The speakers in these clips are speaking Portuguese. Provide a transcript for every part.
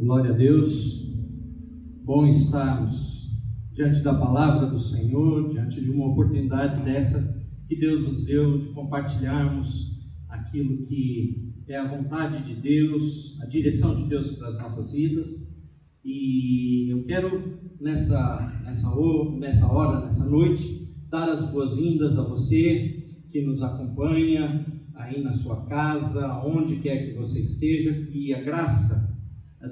Glória a Deus, bom estarmos diante da palavra do Senhor, diante de uma oportunidade dessa que Deus nos deu de compartilharmos aquilo que é a vontade de Deus, a direção de Deus para as nossas vidas. E eu quero nessa hora, nessa noite, dar as boas-vindas a você que nos acompanha aí na sua casa, onde quer que você esteja, que a graça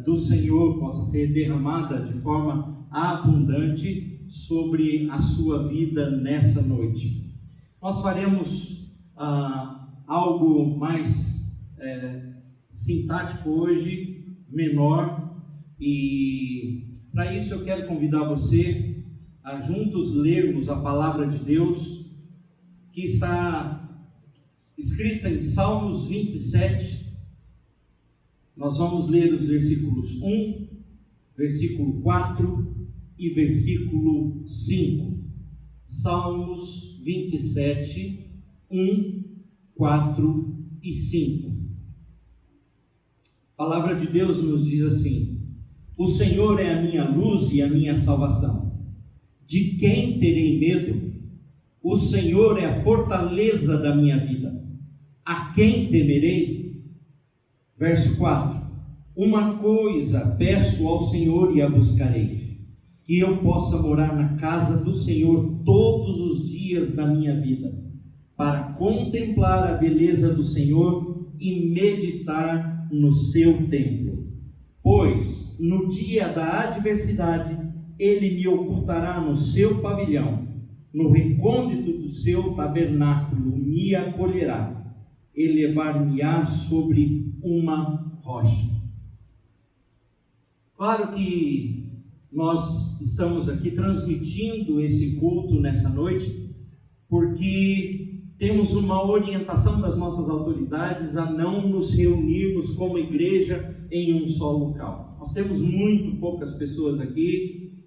do Senhor possa ser derramada de forma abundante sobre a sua vida nessa noite. Nós faremos algo mais sintático hoje, menor, e para isso eu quero convidar você a juntos lermos a palavra de Deus que está escrita em Salmos 27. Nós vamos ler os versículos 1, versículo 4 e versículo 5. Salmos 27, 1, 4 e 5. A palavra de Deus nos diz assim: O Senhor é a minha luz e a minha salvação. De quem terei medo? O Senhor é a fortaleza da minha vida. A quem temerei? Verso 4: Uma coisa peço ao Senhor e a buscarei, que eu possa morar na casa do Senhor todos os dias da minha vida, para contemplar a beleza do Senhor e meditar no seu templo. Pois no dia da adversidade ele me ocultará no seu pavilhão, no recôndito do seu tabernáculo me acolherá, elevar-me-á sobre uma rocha. Claro que nós estamos aqui transmitindo esse culto nessa noite porque temos uma orientação das nossas autoridades a não nos reunirmos como igreja em um só local. Nós temos muito poucas pessoas aqui,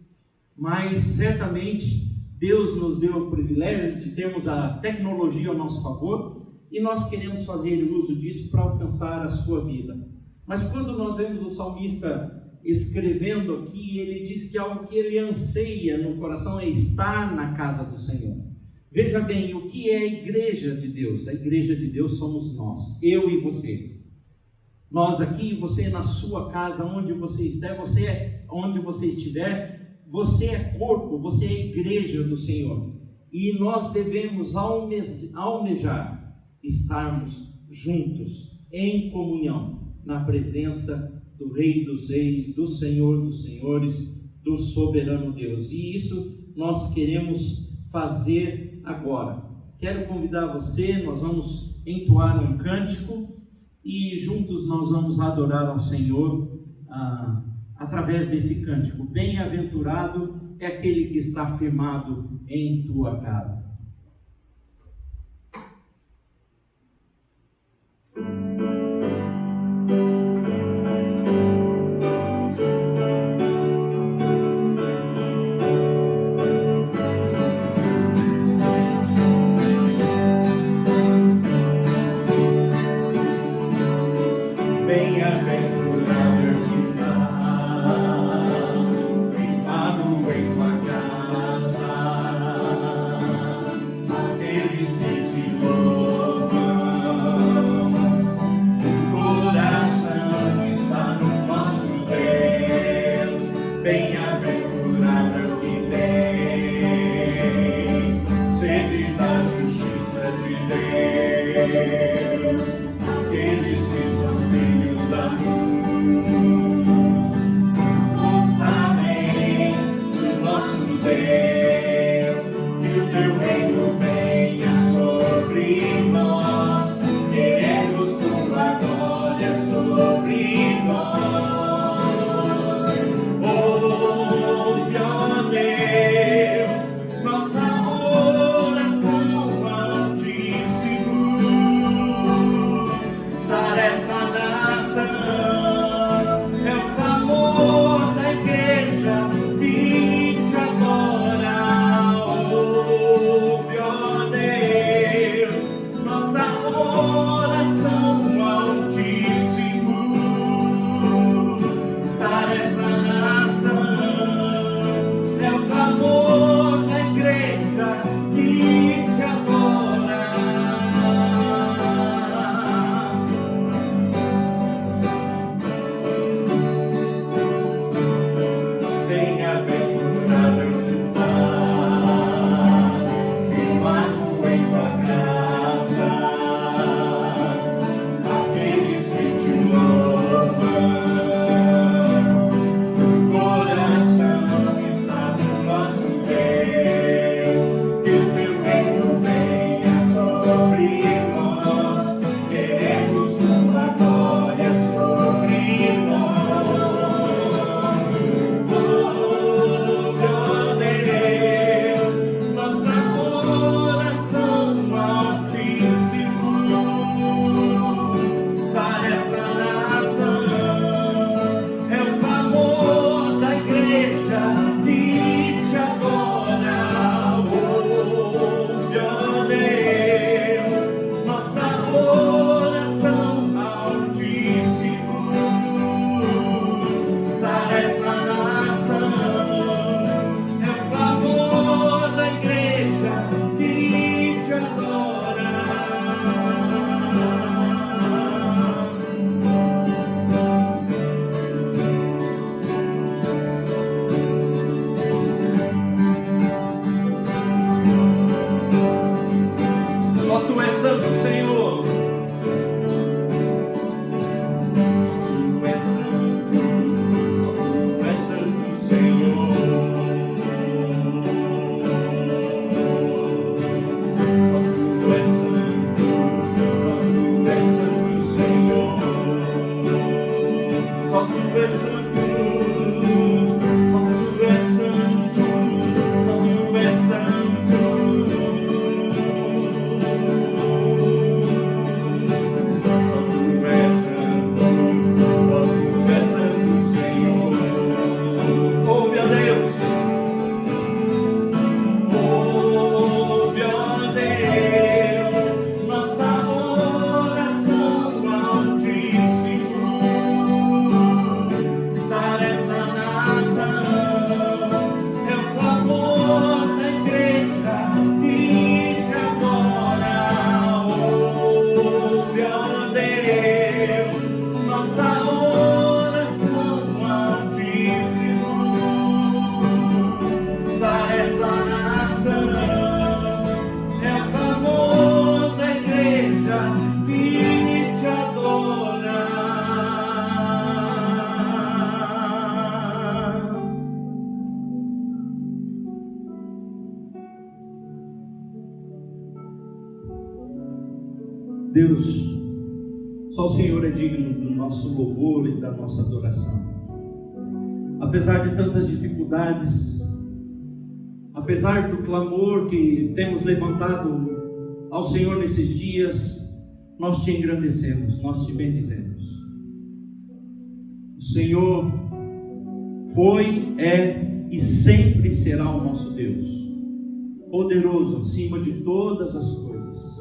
mas certamente Deus nos deu o privilégio de termos a tecnologia ao nosso favor, e nós queremos fazer uso disso para alcançar a sua vida. Mas quando nós vemos o salmista escrevendo aqui, ele diz que algo que ele anseia no coração é estar na casa do Senhor. Veja bem, o que é a igreja de Deus? A igreja de Deus somos nós, eu e você. Nós aqui, você na sua casa, onde você estiver, você é corpo, você é igreja do Senhor. E nós devemos almejar estarmos juntos, em comunhão, na presença do Rei dos Reis, do Senhor dos Senhores, do soberano Deus. E isso nós queremos fazer agora. quero convidar você, nós vamos entoar um cântico e juntos nós vamos adorar ao Senhor através desse cântico. Bem-aventurado é aquele que está firmado em tua casa. Firmado em tua casa. Deus, só o Senhor é digno do nosso louvor e da nossa adoração. Apesar de tantas dificuldades, apesar do clamor que temos levantado ao Senhor nesses dias, nós te engrandecemos, nós te bendizemos. O Senhor foi, é e sempre será o nosso Deus, poderoso acima de todas as coisas.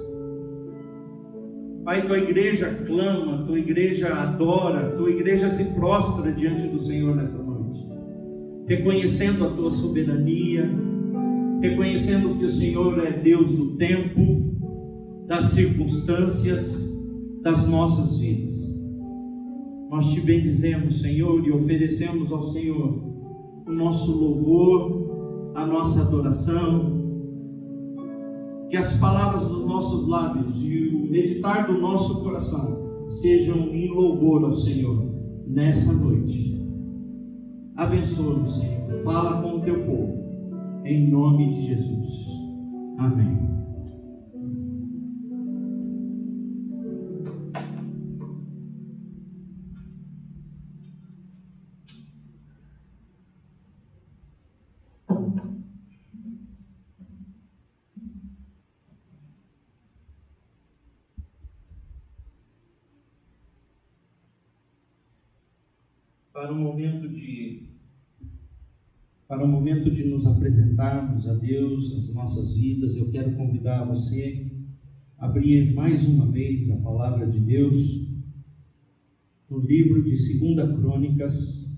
Pai, tua igreja clama, tua igreja adora, tua igreja se prostra diante do Senhor nessa noite, reconhecendo a tua soberania, reconhecendo que o Senhor é Deus do tempo, das circunstâncias, das nossas vidas. Nós te bendizemos, Senhor, e oferecemos ao Senhor o nosso louvor, a nossa adoração. Que as palavras dos nossos lábios e o meditar do nosso coração sejam em louvor ao Senhor nessa noite. Abençoa-nos, Senhor. Fala com o teu povo, em nome de Jesus. Amém. Para o momento de nos apresentarmos a Deus, as nossas vidas, eu quero convidar você a abrir mais uma vez a palavra de Deus no livro de 2 Crônicas,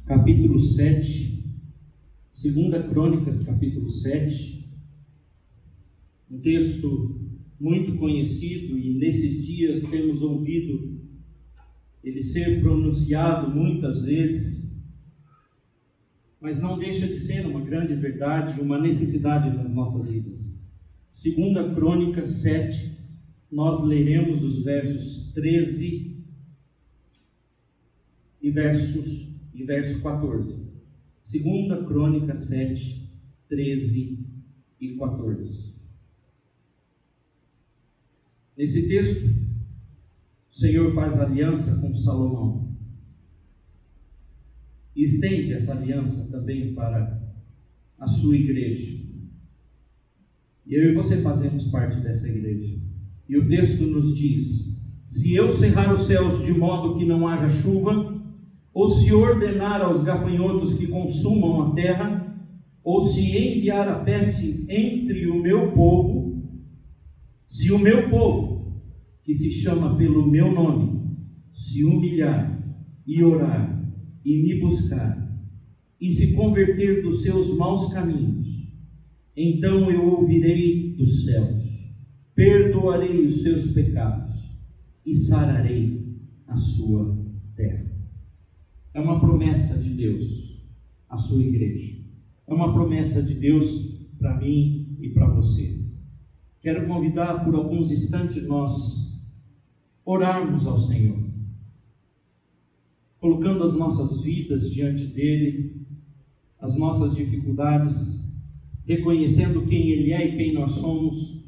capítulo 7, 2 Crônicas, capítulo 7, um texto muito conhecido, e nesses dias temos ouvido ele ser pronunciado muitas vezes, mas não deixa de ser uma grande verdade, uma necessidade nas nossas vidas. 2 Crônicas 7, nós leremos os versos 13 e verso 14. 2 Crônicas 7, 13 e 14. Nesse texto, o Senhor faz aliança com Salomão e estende essa aliança também para a sua igreja. E eu e você fazemos parte dessa igreja. E o texto nos diz: se eu cerrar os céus de modo que não haja chuva, ou se ordenar aos gafanhotos que consumam a terra, ou se enviar a peste entre o meu povo, se o meu povo, que se chama pelo meu nome, se humilhar e orar e me buscar e se converter dos seus maus caminhos, então eu ouvirei dos céus, perdoarei os seus pecados e sararei a sua terra. É uma promessa de Deus à sua igreja. É uma promessa de Deus para mim e para você. Quero convidar por alguns instantes nós orarmos ao Senhor, colocando as nossas vidas diante dele, as nossas dificuldades, reconhecendo quem Ele é e quem nós somos,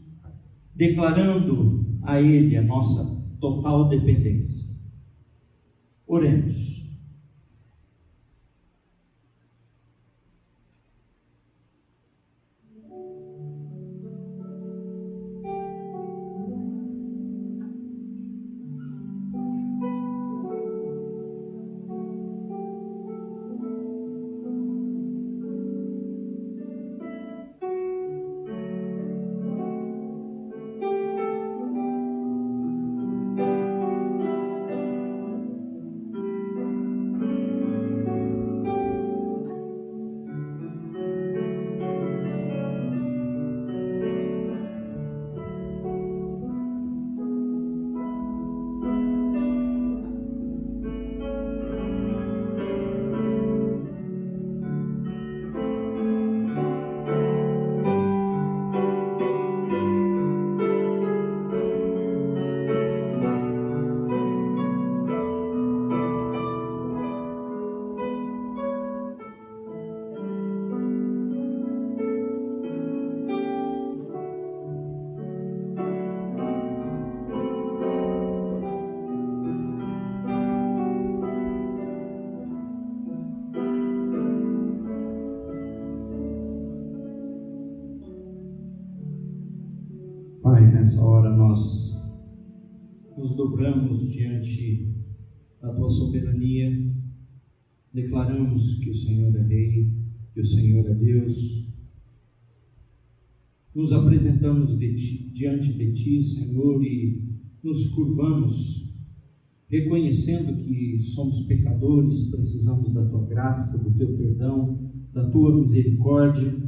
declarando a Ele a nossa total dependência. Oremos. nessa hora nós nos dobramos diante da Tua soberania, declaramos que o Senhor é Rei, que o Senhor é Deus. Nos apresentamos diante de Ti, Senhor, e nos curvamos, reconhecendo que somos pecadores, precisamos da Tua graça, do Teu perdão, da Tua misericórdia.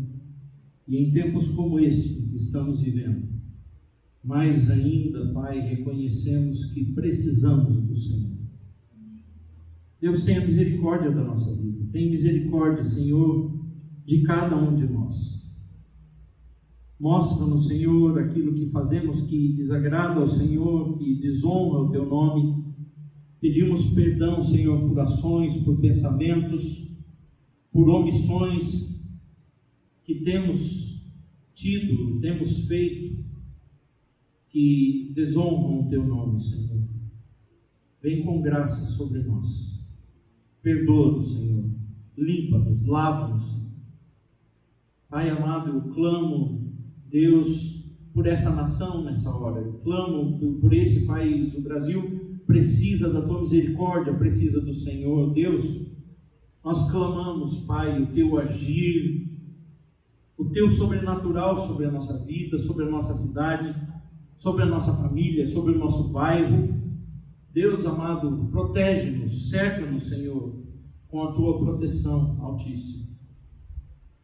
E em tempos como este que estamos vivendo, mais ainda, Pai, reconhecemos que precisamos do Senhor. Deus, tenha misericórdia da nossa vida, tenha misericórdia, Senhor, de cada um de nós. Mostra-nos, Senhor, aquilo que fazemos que desagrada ao Senhor, que desonra o Teu nome. Pedimos perdão, Senhor, por ações, por pensamentos, por omissões que temos tido, temos feito, que desonram o Teu nome, Senhor. Vem com graça sobre nós. Perdoa-nos, Senhor. Limpa-nos, lava-nos. Pai amado, eu clamo, Deus, por essa nação nessa hora. Eu clamo por esse país. O Brasil precisa da Tua misericórdia, precisa do Senhor. Deus, nós clamamos, Pai, o Teu agir, o Teu sobrenatural sobre a nossa vida, sobre a nossa cidade, sobre a nossa família, sobre o nosso bairro. Deus amado, protege-nos, cerca-nos, Senhor, com a Tua proteção altíssima.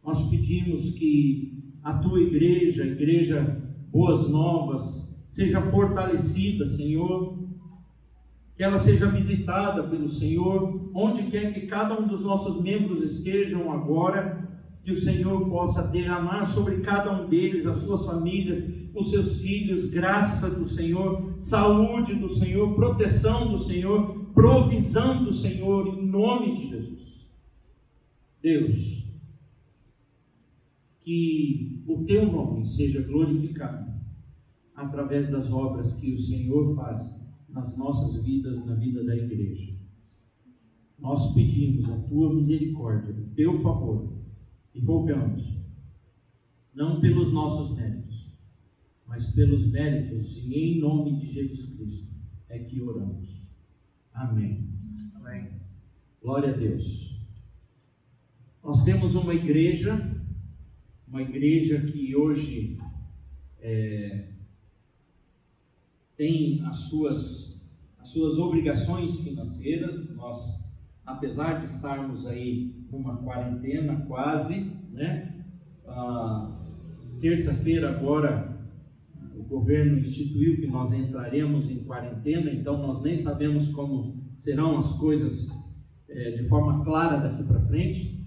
Nós pedimos que a Tua igreja, a igreja Boas Novas, seja fortalecida, Senhor, que ela seja visitada pelo Senhor, onde quer que cada um dos nossos membros estejam agora, que o Senhor possa derramar sobre cada um deles, as suas famílias, os seus filhos, graça do Senhor, saúde do Senhor, proteção do Senhor, provisão do Senhor, em nome de Jesus. Deus, que o Teu nome seja glorificado através das obras que o Senhor faz nas nossas vidas, na vida da igreja. Nós pedimos a Tua misericórdia, o Teu favor, e rogamos, não pelos nossos méritos, mas pelos méritos, e em nome de Jesus Cristo, é que oramos. Amém. Amém. Glória a Deus. Nós temos uma igreja que hoje tem as suas obrigações financeiras. Nós, apesar de estarmos aí numa quarentena quase, né? Terça-feira agora o governo instituiu que nós entraremos em quarentena, então nós nem sabemos como serão as coisas de forma clara daqui para frente,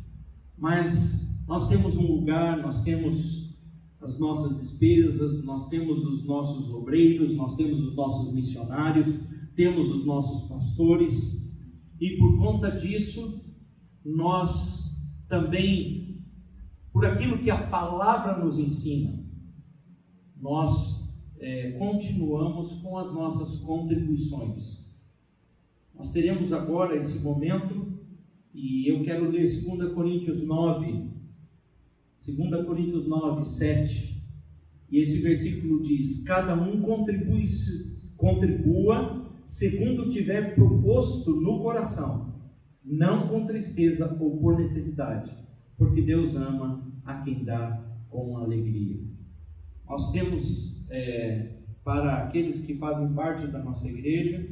mas nós temos um lugar, nós temos as nossas despesas, nós temos os nossos obreiros, nós temos os nossos missionários, temos os nossos pastores, e por conta disso, nós também, por aquilo que a palavra nos ensina, nós continuamos com as nossas contribuições. Nós teremos agora esse momento, e eu quero ler 2 Coríntios 9, 7, e esse versículo diz: cada um contribua segundo tiver proposto no coração, não com tristeza ou por necessidade, porque Deus ama a quem dá com alegria. Nós temos para aqueles que fazem parte da nossa igreja,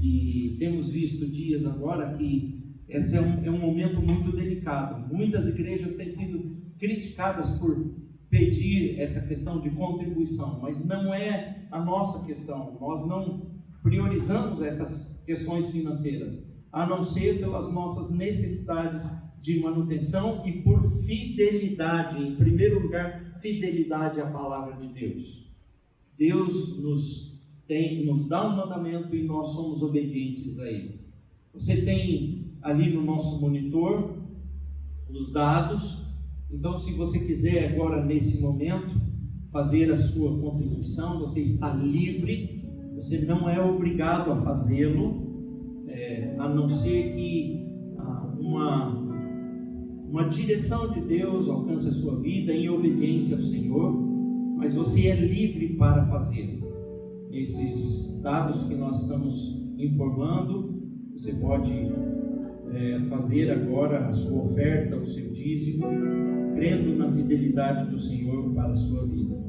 e temos visto dias agora que esse é um momento muito delicado. Muitas igrejas têm sido criticadas por pedir essa questão de contribuição, mas não é a nossa questão. Nós não priorizamos essas questões financeiras, a não ser pelas nossas necessidades de manutenção e por fidelidade, em primeiro lugar, fidelidade à palavra de Deus. Deus nos dá um mandamento e nós somos obedientes a Ele. Você tem ali no nosso monitor os dados, então se você quiser agora nesse momento fazer a sua contribuição, você está livre, você não é obrigado a fazê-lo, a não ser que uma direção de Deus alcance a sua vida em obediência ao Senhor, mas você é livre para fazer. Esses dados que nós estamos informando, você pode fazer agora a sua oferta, o seu dízimo, crendo na fidelidade do Senhor para a sua vida.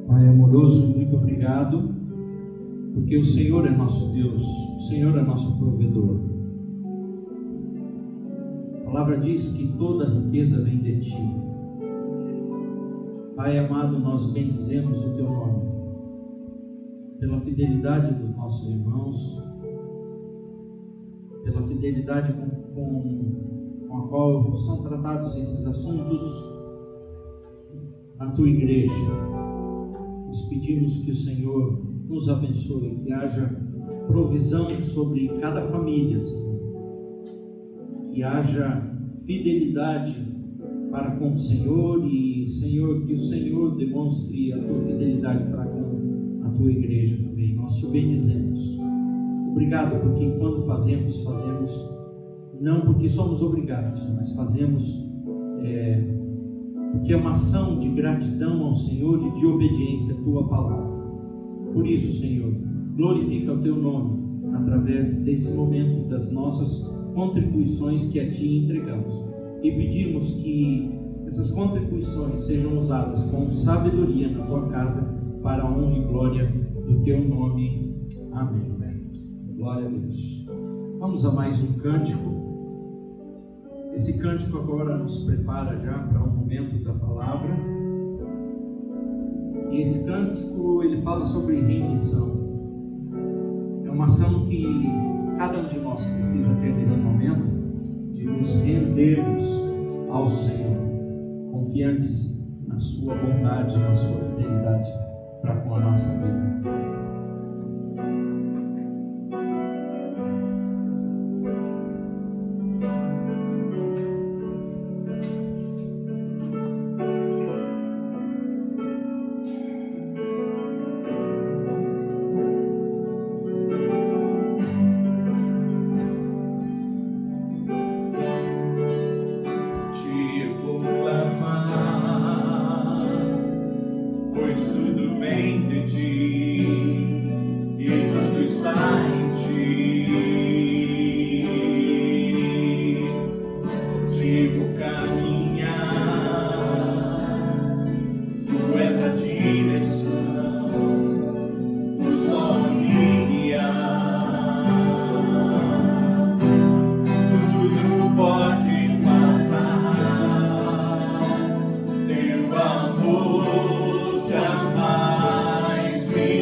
Pai amoroso, muito obrigado, porque o Senhor é nosso Deus, o Senhor é nosso provedor. A palavra diz que toda riqueza vem de Ti. Pai amado, nós bendizemos o Teu nome, pela fidelidade dos nossos irmãos, pela fidelidade com a qual são tratados esses assuntos na Tua igreja. Nós pedimos que o Senhor nos abençoe, que haja provisão sobre cada família, Senhor. Que haja fidelidade para com o Senhor e, Senhor, que o Senhor demonstre a Tua fidelidade para com a Tua igreja também. Nós Te bendizemos. Obrigado, porque quando fazemos não porque somos obrigados, mas fazemos porque é uma ação de gratidão ao Senhor e de obediência à Tua palavra. Por isso, Senhor, glorifica o Teu nome através desse momento, das nossas contribuições que a Ti entregamos. E pedimos que essas contribuições sejam usadas com sabedoria na Tua casa, para a honra e glória do Teu nome. Amém. Glória a Deus. Vamos a mais um cântico. Esse cântico agora nos prepara já para um momento da palavra. E esse cântico, ele fala sobre rendição. É uma ação que cada um de nós precisa ter nesse momento, de nos rendermos ao Senhor, confiantes na Sua bondade, na Sua fidelidade para com a nossa vida. Jamais me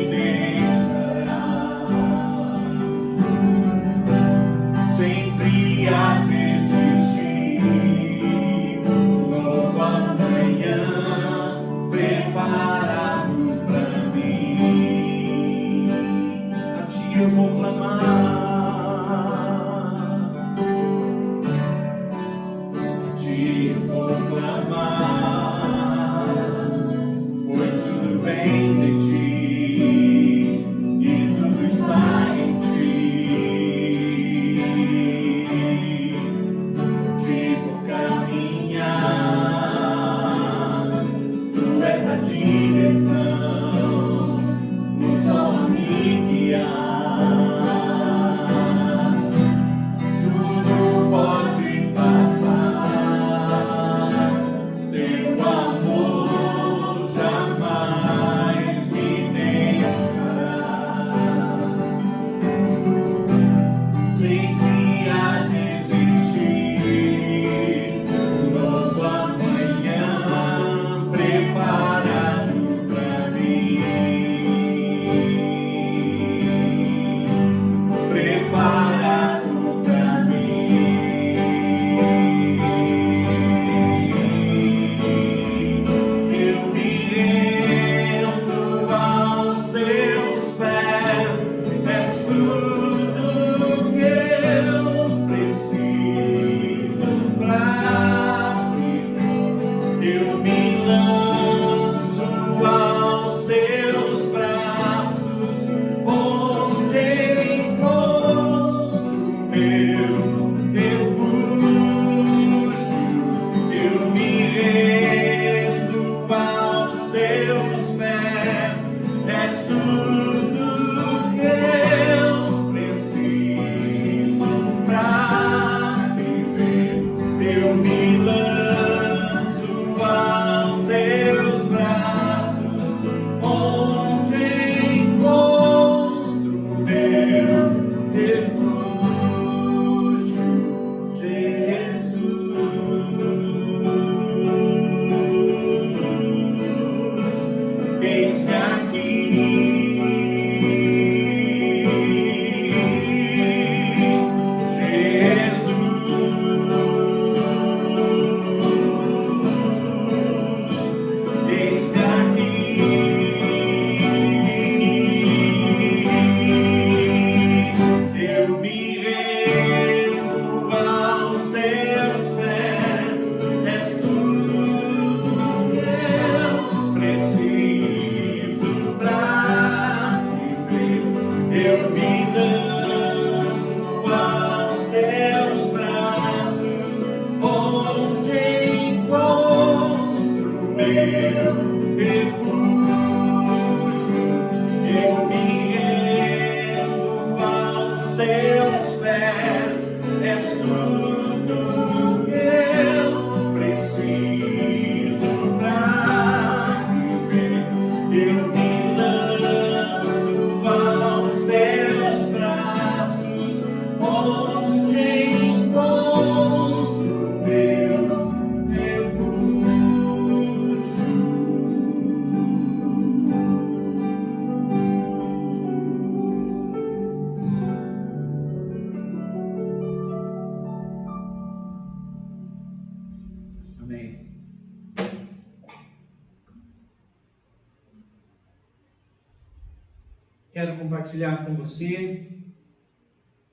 Quero compartilhar com você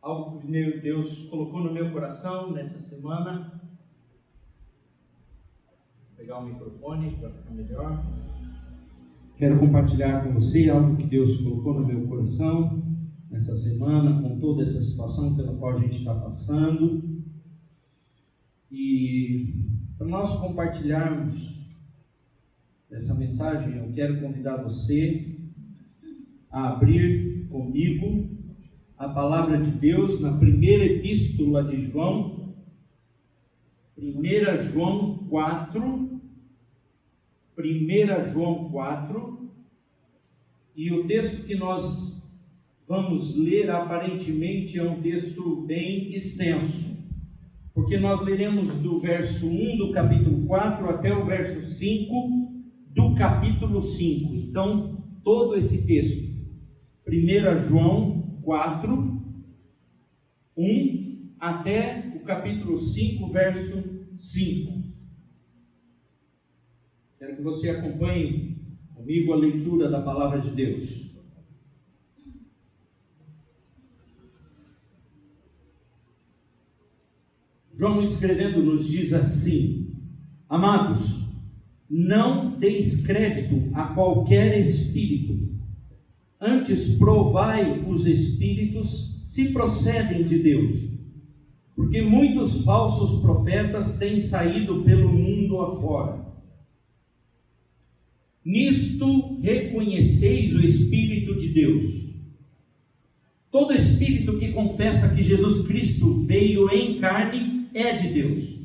algo que Deus colocou no meu coração nessa semana. Vou pegar o microfone para ficar melhor. Quero compartilhar com você algo que Deus colocou no meu coração nessa semana, com toda essa situação pela qual a gente está passando. E para nós compartilharmos essa mensagem, eu quero convidar você a abrir comigo a palavra de Deus na primeira epístola de João, 1 João 4, e o texto que nós vamos ler aparentemente é um texto bem extenso, porque nós leremos do verso 1 do capítulo 4 até o verso 5 do capítulo 5, então todo esse texto, 1 João 4, 1 até o capítulo 5, verso 5. Quero que você acompanhe comigo a leitura da palavra de Deus. João escrevendo nos diz assim: Amados, não deis crédito a qualquer espírito, antes provai os espíritos se procedem de Deus, porque muitos falsos profetas têm saído pelo mundo afora. Nisto reconheceis o Espírito de Deus. Todo espírito que confessa que Jesus Cristo veio em carne é de Deus.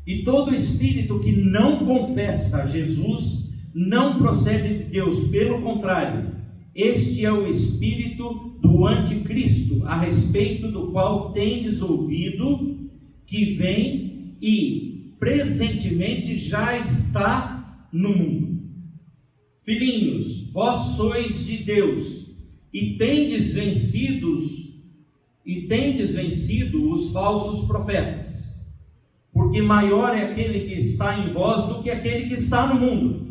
E todo espírito que não confessa Jesus não procede de Deus, pelo contrário, este é o espírito do anticristo, a respeito do qual tendes ouvido que vem e presentemente já está no mundo. Filhinhos, vós sois de Deus e tendes vencido os falsos profetas, porque maior é aquele que está em vós do que aquele que está no mundo.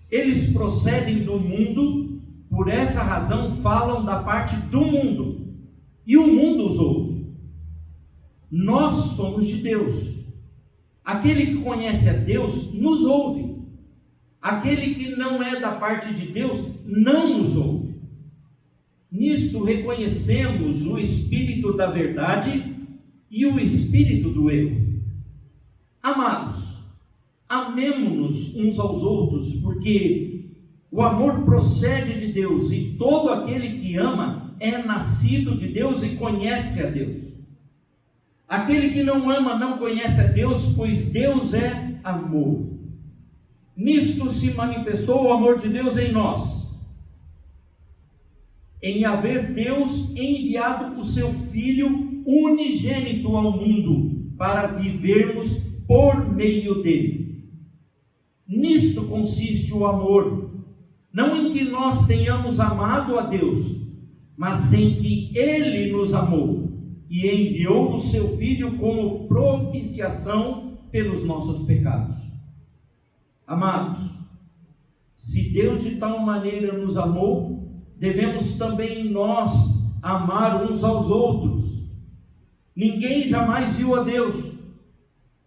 Eles procedem do mundo, por essa razão falam da parte do mundo, e o mundo os ouve. Nós somos de Deus. Aquele que conhece a Deus nos ouve. Aquele que não é da parte de Deus não nos ouve. Nisto reconhecemos o espírito da verdade e o espírito do erro. Amados, amemo-nos uns aos outros, porque o amor procede de Deus, e todo aquele que ama é nascido de Deus e conhece a Deus. Aquele que não ama não conhece a Deus, pois Deus é amor. Nisto se manifestou o amor de Deus em nós, em haver Deus enviado o seu Filho unigênito ao mundo, para vivermos por meio dele. Nisto consiste o amor. não em que nós tenhamos amado a Deus, mas em que Ele nos amou e enviou o seu Filho como propiciação pelos nossos pecados. Amados, se Deus de tal maneira nos amou, devemos também nós amar uns aos outros. Ninguém jamais viu a Deus.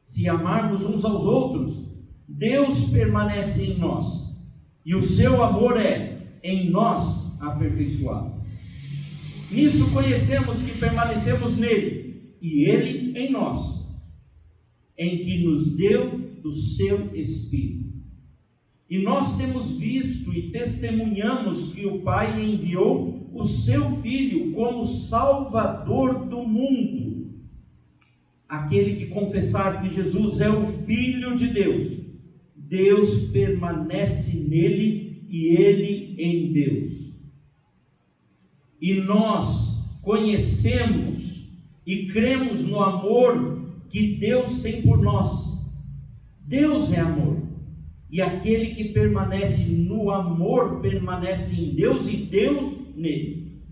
Se amarmos uns aos outros, Deus permanece em nós, e o seu amor é em nós aperfeiçoado. Nisso conhecemos que permanecemos nele, e ele em nós, em que nos deu do seu Espírito. E nós temos visto e testemunhamos que o Pai enviou o seu Filho como Salvador do mundo. Aquele que confessar que Jesus é o Filho de Deus, Deus permanece nele e ele em Deus. E nós conhecemos e cremos no amor que Deus tem por nós. Deus é amor, e aquele que permanece no amor permanece em Deus e Deus nele.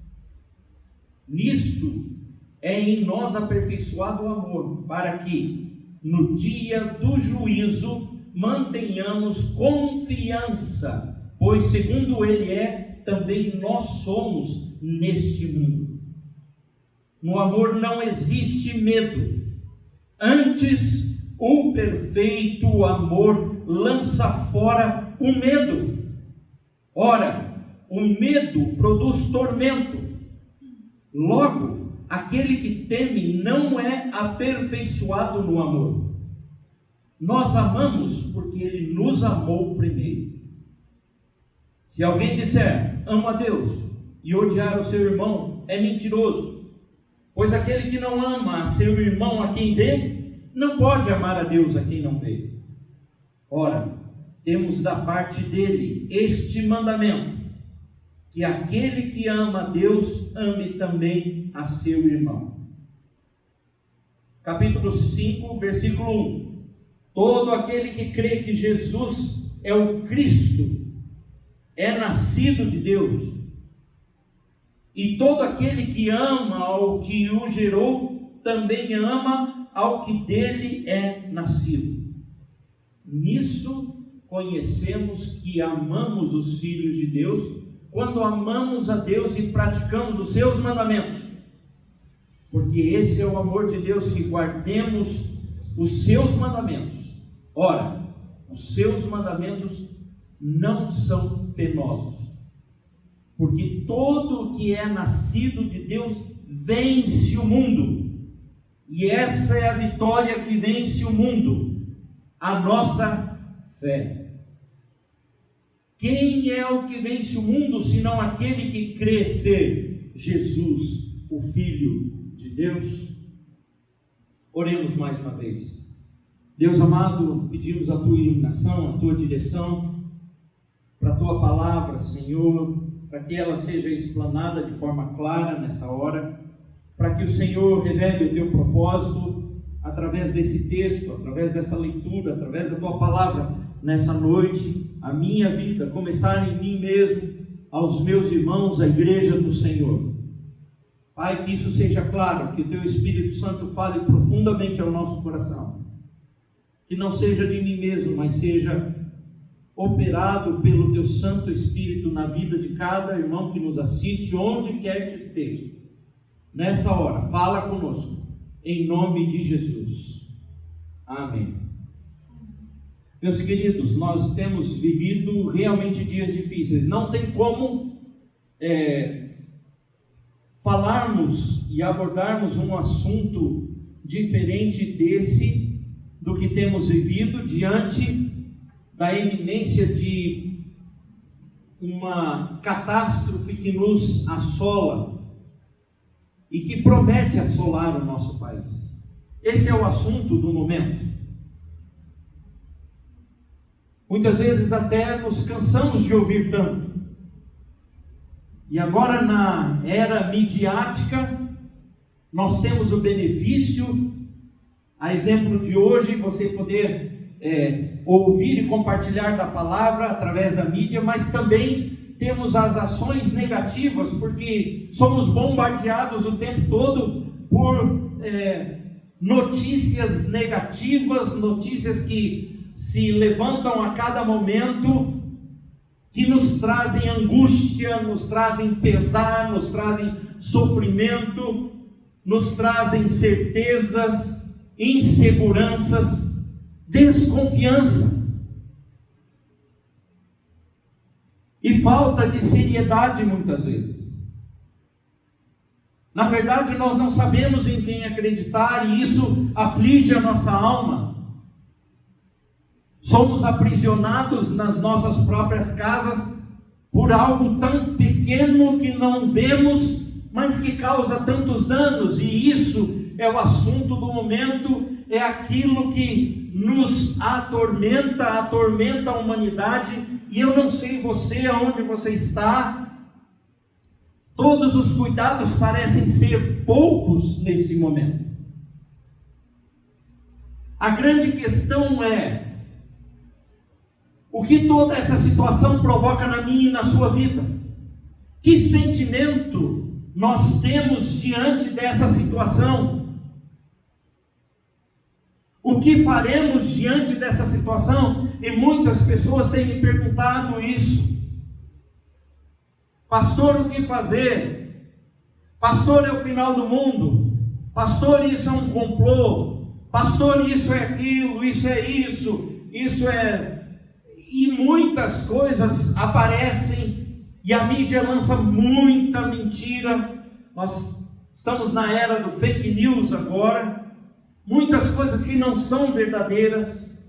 Nisto é em nós aperfeiçoado o amor, para que no dia do juízo mantenhamos confiança, pois segundo ele é, também nós somos neste mundo. No amor não existe medo, antes o perfeito amor lança fora o medo. Ora, o medo produz tormento. Logo, aquele que teme não é aperfeiçoado no amor. Nós amamos porque ele nos amou primeiro. Se alguém disser, amo a Deus, e odiar o seu irmão, é mentiroso. Pois aquele que não ama a seu irmão a quem vê, não pode amar a Deus a quem não vê. Ora, temos da parte dele este mandamento, que aquele que ama a Deus, ame também a seu irmão. Capítulo 5, versículo 1. Todo aquele que crê que Jesus é o Cristo, é nascido de Deus. E todo aquele que ama ao que o gerou, também ama ao que dele é nascido. Nisso conhecemos que amamos os filhos de Deus, quando amamos a Deus e praticamos os seus mandamentos. Porque esse é o amor de Deus, que guardemos os seus mandamentos. Ora, os seus mandamentos não são penosos, porque todo o que é nascido de Deus vence o mundo, e essa é a vitória que vence o mundo, a nossa fé. Quem é o que vence o mundo, senão aquele que crê ser Jesus, o Filho de Deus? Oremos mais uma vez. Deus amado, pedimos a tua iluminação, a tua direção, para a tua palavra, Senhor, para que ela seja explanada de forma clara nessa hora, para que o Senhor revele o teu propósito através desse texto, através dessa leitura, através da tua palavra nessa noite, a minha vida, começar em mim mesmo, aos meus irmãos, a igreja do Senhor. Pai, que isso seja claro, que o teu Espírito Santo fale profundamente ao nosso coração, que não seja de mim mesmo, mas seja operado pelo teu Santo Espírito na vida de cada irmão que nos assiste, onde quer que esteja. Nessa hora, fala conosco, em nome de Jesus. Amém. Meus queridos, nós temos vivido realmente dias difíceis. Não tem como falarmos e abordarmos um assunto diferente desse, do que temos vivido diante da iminência de uma catástrofe que nos assola e que promete assolar o nosso país. Esse é o assunto do momento. Muitas vezes até nos cansamos de ouvir tanto. E agora, na era midiática, nós temos o benefício, a exemplo de hoje, você poder ouvir e compartilhar da palavra através da mídia, mas também temos as ações negativas, porque somos bombardeados o tempo todo por notícias negativas, notícias que se levantam a cada momento, que nos trazem angústia, nos trazem pesar, nos trazem sofrimento, nos trazem certezas, inseguranças, desconfiança e falta de seriedade muitas vezes. Na verdade, nós não sabemos em quem acreditar e isso aflige a nossa alma. Somos aprisionados nas nossas próprias casas por algo tão pequeno que não vemos, mas que causa tantos danos, e isso é o assunto do momento, é aquilo que nos atormenta a humanidade, e eu não sei você, aonde você está, todos os cuidados parecem ser poucos nesse momento. A grande questão é, o que toda essa situação provoca na minha e na sua vida? Que sentimento nós temos diante dessa situação? O que faremos diante dessa situação? E muitas pessoas têm me perguntado isso. Pastor, o que fazer? Pastor, é o final do mundo. Pastor, isso é um complô. Pastor, isso é aquilo, isso é isso é... E muitas coisas aparecem, e a mídia lança muita mentira. Nós estamos na era do fake news agora, muitas coisas que não são verdadeiras.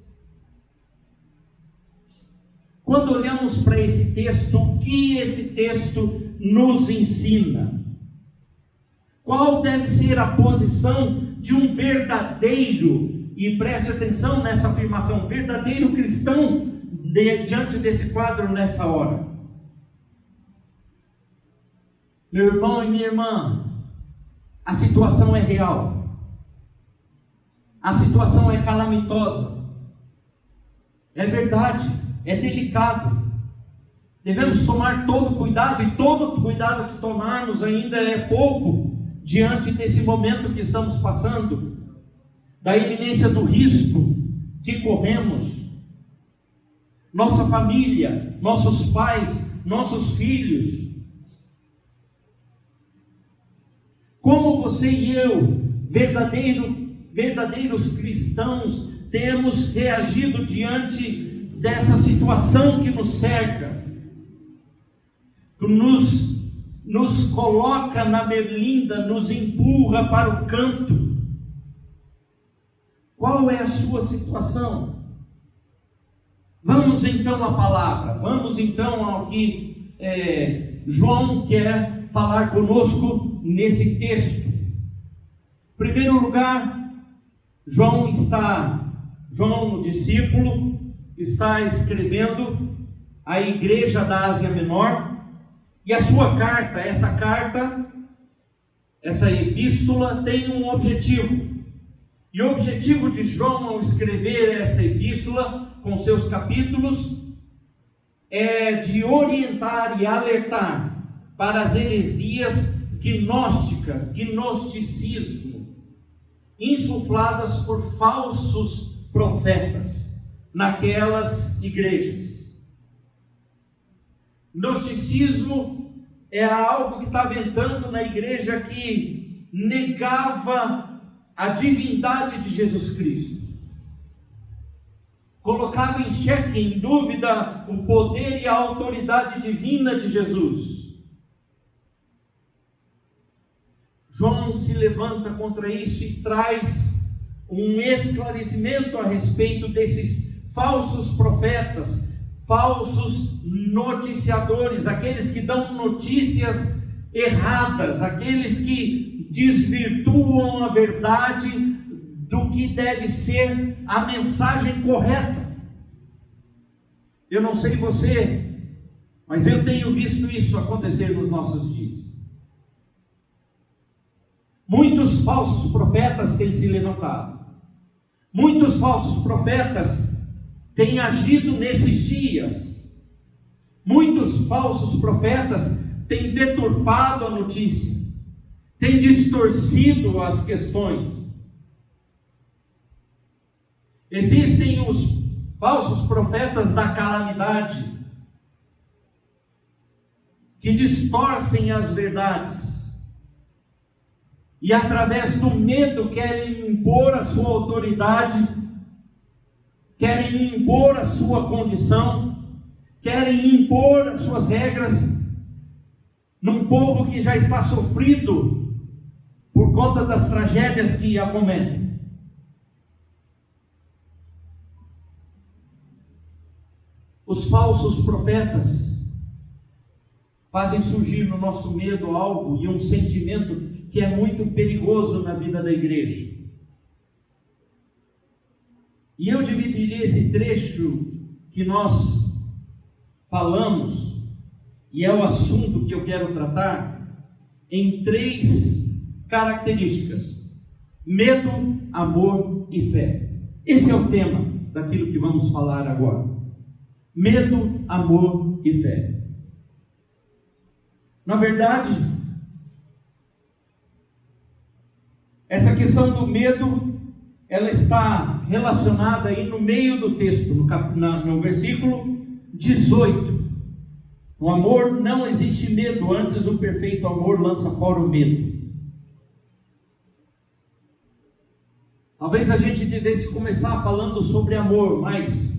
Quando olhamos para esse texto, o que esse texto nos ensina? Qual deve ser a posição de um verdadeiro, e preste atenção nessa afirmação, verdadeiro cristão, diante desse quadro nessa hora? Meu irmão e minha irmã, a situação é real, a situação é calamitosa, é verdade, é delicado, devemos tomar todo cuidado, e todo cuidado que tomarmos ainda é pouco diante desse momento que estamos passando, da iminência do risco que corremos. Nossa família, nossos pais, nossos filhos. Como você e eu, verdadeiros cristãos, temos reagido diante dessa situação que nos cerca, que nos coloca na berlinda, nos empurra para o canto? Qual é a sua situação? Vamos então à palavra, vamos então ao que João quer falar conosco nesse texto. Em primeiro lugar, João, o discípulo, está escrevendo à igreja da Ásia Menor, e a sua carta, essa epístola tem um objetivo. E o objetivo de João ao escrever essa epístola, com seus capítulos, é de orientar e alertar para as heresias gnósticas, gnosticismo, insufladas por falsos profetas naquelas igrejas. Gnosticismo é algo que está ventando na igreja que negava a divindade de Jesus Cristo, colocava em xeque, em dúvida, o poder e a autoridade divina de Jesus. João se levanta contra isso e traz um esclarecimento a respeito desses falsos profetas, falsos noticiadores, aqueles que dão notícias erradas, aqueles que desvirtuam a verdade do que deve ser a mensagem correta. Eu não sei você, mas eu tenho visto isso acontecer nos nossos dias. Muitos falsos profetas têm se levantado. Muitos falsos profetas tem agido nesses dias. Muitos falsos profetas têm deturpado a notícia, têm distorcido as questões. Existem os falsos profetas da calamidade, que distorcem as verdades, e através do medo querem impor a sua autoridade, querem impor a sua condição, querem impor as suas regras, num povo que já está sofrido por conta das tragédias que acometem. Os falsos profetas fazem surgir no nosso medo algo e um sentimento que é muito perigoso na vida da igreja. E eu dividiria esse trecho que nós falamos, e é o assunto que eu quero tratar, em 3 características: medo, amor e fé. Esse é o tema daquilo que vamos falar agora. Medo, amor e fé. Na verdade, essa questão do medo, ela está relacionada aí no meio do texto, no versículo 18. No amor não existe medo, antes o perfeito amor lança fora o medo. Talvez a gente devesse começar falando sobre amor, mas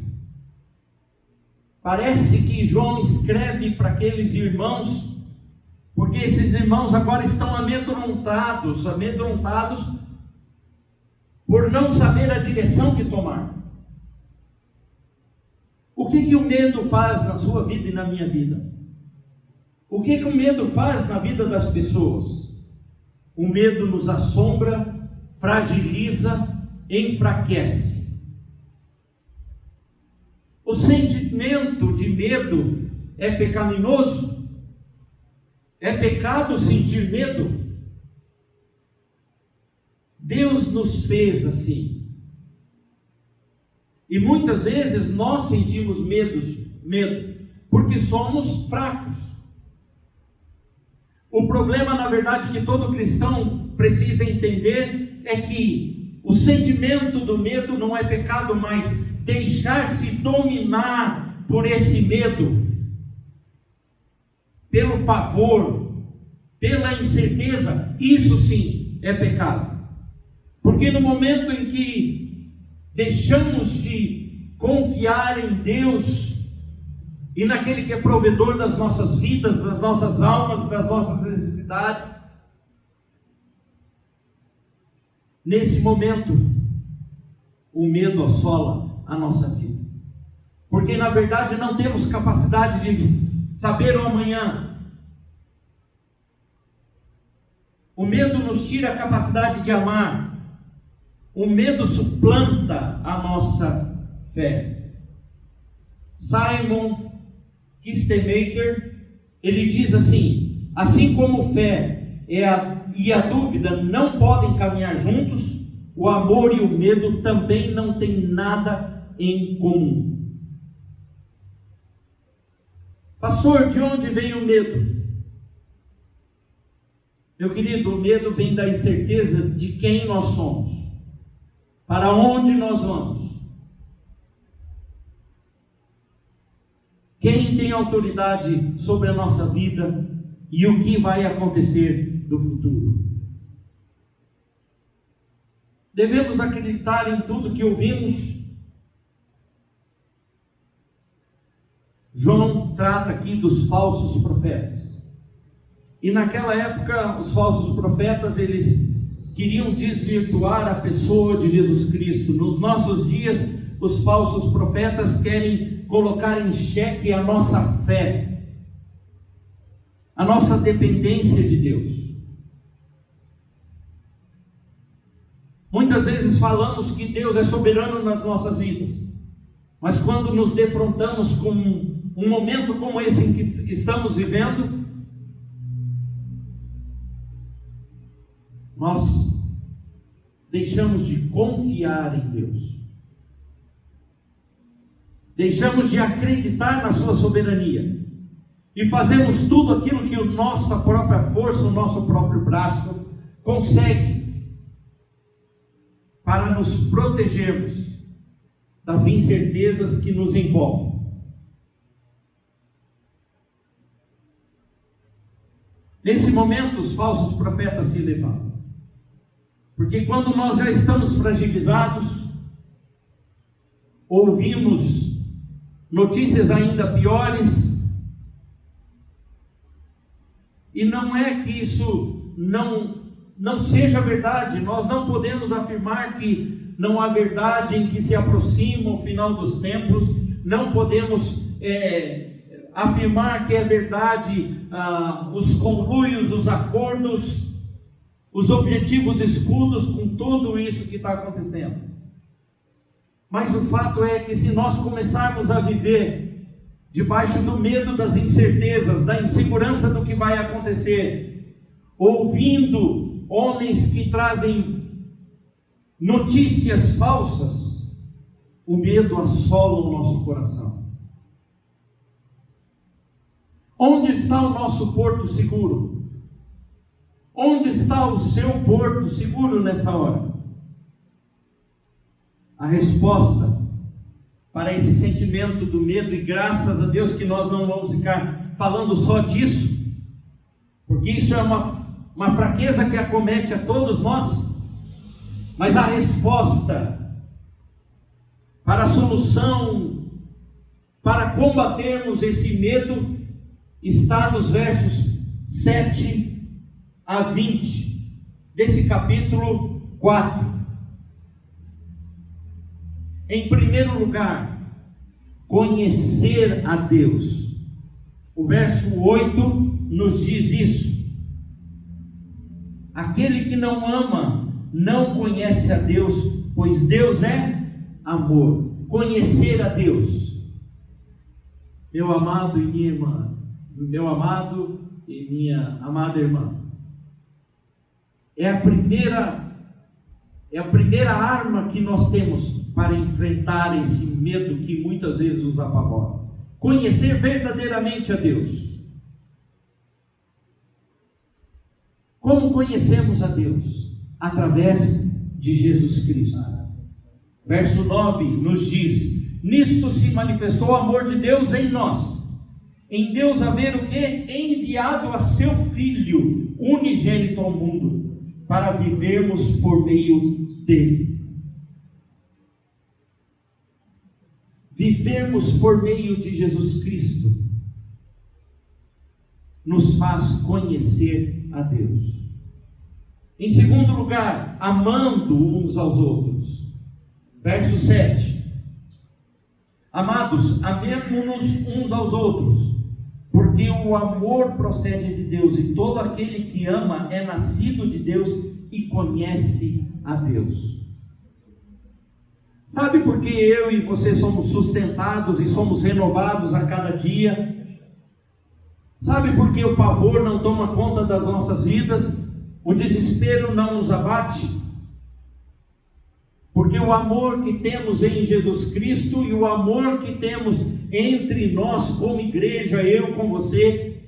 parece que João escreve para aqueles irmãos, porque esses irmãos agora estão amedrontados por não saber a direção que tomar. O que o medo faz na sua vida e na minha vida? O que o medo faz na vida das pessoas? O medo nos assombra, fragiliza, enfraquece. O sentimento de medo é pecaminoso? É pecado sentir medo? Deus nos fez assim. E muitas vezes nós sentimos medo, porque somos fracos. O problema, na verdade, que todo cristão precisa entender é que o sentimento do medo não é pecado, mas deixar-se dominar por esse medo, pelo pavor, pela incerteza, isso sim é pecado. Porque no momento em que deixamos de confiar em Deus e naquele que é provedor das nossas vidas, das nossas almas, das nossas necessidades, nesse momento o medo assola a nossa vida. Porque na verdade não temos capacidade de saber o amanhã. O medo nos tira a capacidade de amar. O medo suplanta a nossa fé. Simon Kistemaker, ele diz assim: assim como fé e a dúvida não podem caminhar juntos, o amor e o medo também não têm nada em comum. Pastor, de onde vem o medo? Meu querido, o medo vem da incerteza de quem nós somos, para onde nós vamos, quem tem autoridade sobre a nossa vida e o que vai acontecer no futuro. Devemos acreditar em tudo que ouvimos. João trata aqui dos falsos profetas. E naquela época, os falsos profetas, eles queriam desvirtuar a pessoa de Jesus Cristo. Nos nossos dias, os falsos profetas querem colocar em xeque a nossa fé, a nossa dependência de Deus. Muitas vezes falamos que Deus é soberano nas nossas vidas, mas quando nos defrontamos com um momento como esse em que estamos vivendo, nós deixamos de confiar em Deus. deixamos de acreditar na sua soberania e fazemos tudo aquilo que a nossa própria força, o nosso próprio braço consegue para nos protegermos das incertezas que nos envolvem. Nesse momento, os falsos profetas se levantam, porque quando nós já estamos fragilizados, ouvimos notícias ainda piores, e não é que isso não seja verdade. Nós não podemos afirmar que não há verdade em que se aproxima o final dos tempos, não podemos afirmar que é verdade os conluios, os acordos, os objetivos escusos com tudo isso que está acontecendo. Mas o fato é que se nós começarmos a viver debaixo do medo das incertezas, da insegurança do que vai acontecer, ouvindo homens que trazem notícias falsas, o medo assola o nosso coração. Onde está o nosso porto seguro? Onde está o seu porto seguro nessa hora? A resposta para esse sentimento do medo, e graças a Deus que nós não vamos ficar falando só disso, porque isso é uma fraqueza que acomete a todos nós, mas a resposta para a solução, para combatermos esse medo, está nos versos 7 a 20 desse capítulo 4. Em primeiro lugar, conhecer a Deus. O verso 8 nos diz isso: aquele que não ama não conhece a Deus, pois Deus é amor. Conhecer a Deus. Meu amado e minha irmã, meu amado e minha amada irmã, é a primeira arma que nós temos para enfrentar esse medo que muitas vezes nos apavora. Conhecer verdadeiramente a Deus. Como conhecemos a Deus? Através de Jesus Cristo. Verso 9 nos diz: nisto se manifestou o amor de Deus em nós, em Deus haver o quê? Enviado a seu Filho unigênito ao mundo, para vivermos por meio dele. Vivermos por meio de Jesus Cristo nos faz conhecer a Deus. Em segundo lugar, amando uns aos outros. Verso 7. Amados, amemo-nos uns aos outros, porque o amor procede de Deus, e todo aquele que ama é nascido de Deus e conhece a Deus. Sabe por que eu e você somos sustentados e somos renovados a cada dia? Sabe por que o pavor não toma conta das nossas vidas? O desespero não nos abate? Porque o amor que temos em Jesus Cristo e o amor que temos entre nós como igreja, eu com você,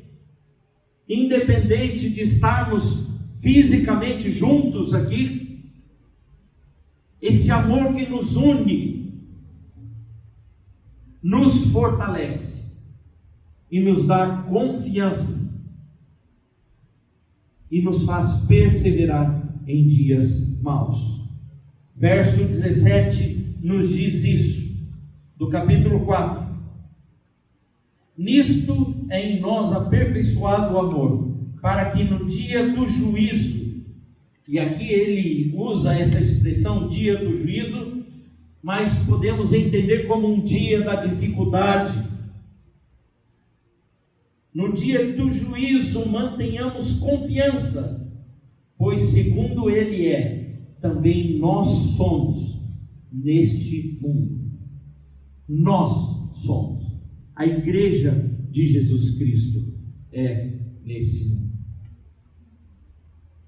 independente de estarmos fisicamente juntos aqui, esse amor que nos une, nos fortalece e nos dá confiança e nos faz perseverar em dias maus. Verso 17 nos diz isso, do capítulo 4. Nisto é em nós aperfeiçoado o amor, para que no dia do juízo, e aqui ele usa essa expressão dia do juízo, mas podemos entender como um dia da dificuldade. No dia do juízo mantenhamos confiança, pois segundo ele é, também nós somos neste mundo. Nós somos. A igreja de Jesus Cristo é nesse mundo.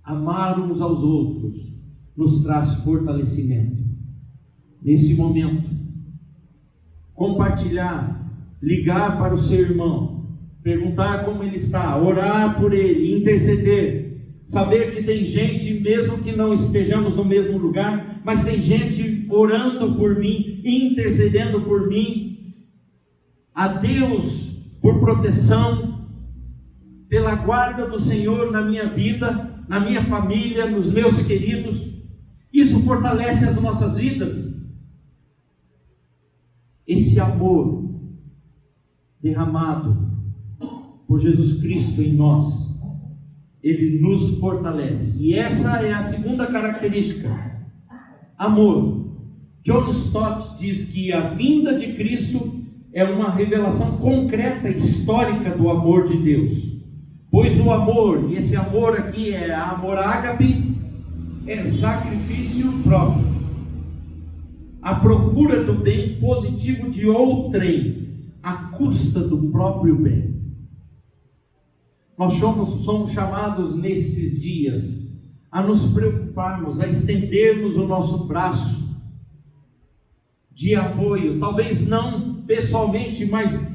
Amar uns aos outros nos traz fortalecimento. Nesse momento, compartilhar, ligar para o seu irmão, perguntar como ele está, orar por ele, interceder, saber que tem gente, mesmo que não estejamos no mesmo lugar, mas tem gente orando por mim, intercedendo por mim, a Deus por proteção, pela guarda do Senhor na minha vida, na minha família, nos meus queridos. Isso fortalece as nossas vidas. Esse amor derramado por Jesus Cristo em nós, ele nos fortalece. E essa é a segunda característica: amor. John Stott diz que a vinda de Cristo é uma revelação concreta, histórica do amor de Deus. Pois o amor, e esse amor aqui é amor ágape, é sacrifício próprio, a procura do bem positivo de outrem, à custa do próprio bem. Nós somos chamados nesses dias a nos preocuparmos, a estendermos o nosso braço de apoio, talvez não pessoalmente, mas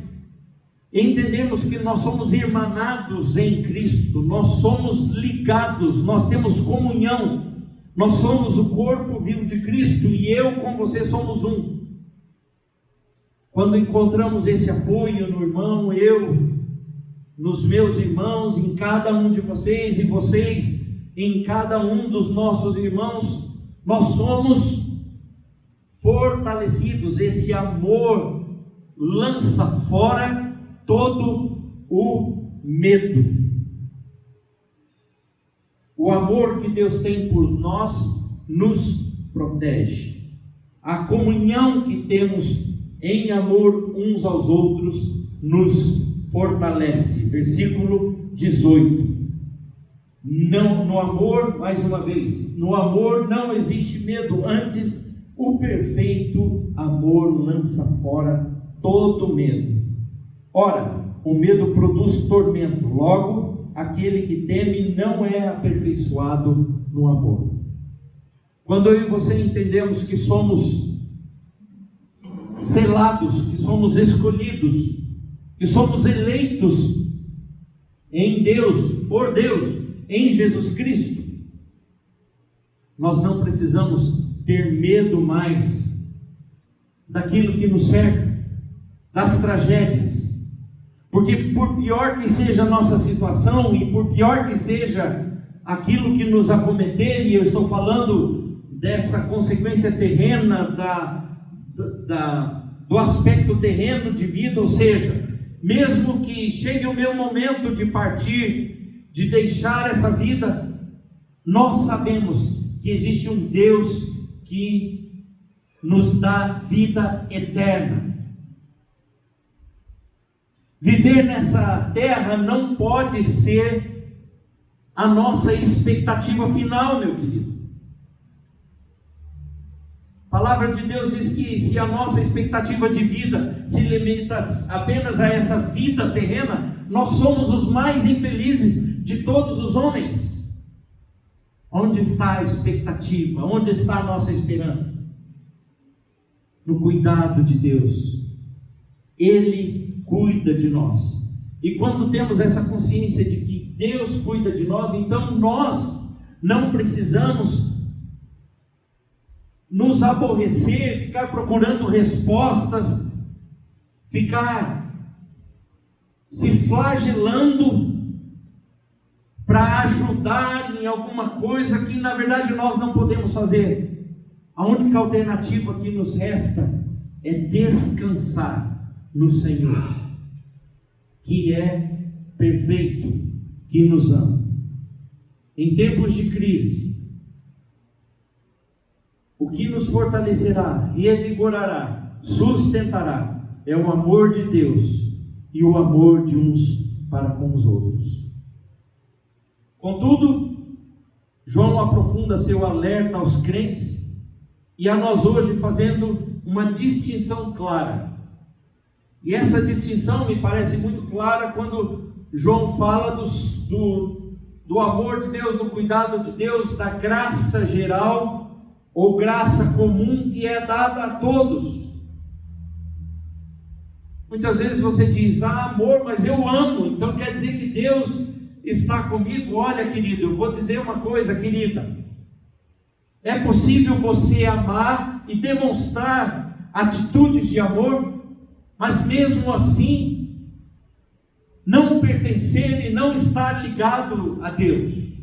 entendemos que nós somos irmanados em Cristo, nós somos ligados, nós temos comunhão, nós somos o corpo vivo de Cristo, e eu com você somos um. Quando encontramos esse apoio no irmão, eu nos meus irmãos, em cada um de vocês, e vocês em cada um dos nossos irmãos, nós somos fortalecidos. Esse amor lança fora todo o medo. O amor que Deus tem por nós nos protege. A comunhão que temos em amor uns aos outros nos fortalece. Versículo 18. Não, no amor, mais uma vez, no amor não existe medo, antes o perfeito amor lança fora todo medo. Ora, o medo produz tormento, logo, aquele que teme não é aperfeiçoado no amor. Quando eu e você entendemos que somos selados, que somos escolhidos, que somos eleitos em Deus, por Deus, em Jesus Cristo, nós não precisamos ter medo mais daquilo que nos cerca, das tragédias, porque por pior que seja a nossa situação, e por pior que seja aquilo que nos acometer, e eu estou falando dessa consequência terrena, do aspecto terreno de vida, ou seja, mesmo que chegue o meu momento de partir, de deixar essa vida, nós sabemos que existe um Deus que nos dá vida eterna. Viver nessa terra não pode ser a nossa expectativa final, meu querido. A palavra de Deus diz que se a nossa expectativa de vida se limita apenas a essa vida terrena, nós somos os mais infelizes de todos os homens. Onde está a expectativa? Onde está a nossa esperança? No cuidado de Deus. Ele cuida de nós. E quando temos essa consciência de que Deus cuida de nós, então nós não precisamos nos aborrecer, ficar procurando respostas, ficar se flagelando para ajudar em alguma coisa que na verdade nós não podemos fazer. A única alternativa que nos resta é descansar no Senhor, que é perfeito, que nos ama. Em tempos de crise, o que nos fortalecerá, revigorará, sustentará é o amor de Deus e o amor de uns para com os outros. Contudo, João aprofunda seu alerta aos crentes e a nós hoje, fazendo uma distinção clara. E essa distinção me parece muito clara quando João fala do amor de Deus, do cuidado de Deus, da graça geral ou graça comum que é dada a todos. Muitas vezes você diz: ah, amor, mas eu amo, então quer dizer que Deus está comigo. Olha, querido, eu vou dizer uma coisa, querida. É possível você amar e demonstrar atitudes de amor, mas mesmo assim não pertencer e não estar ligado a Deus.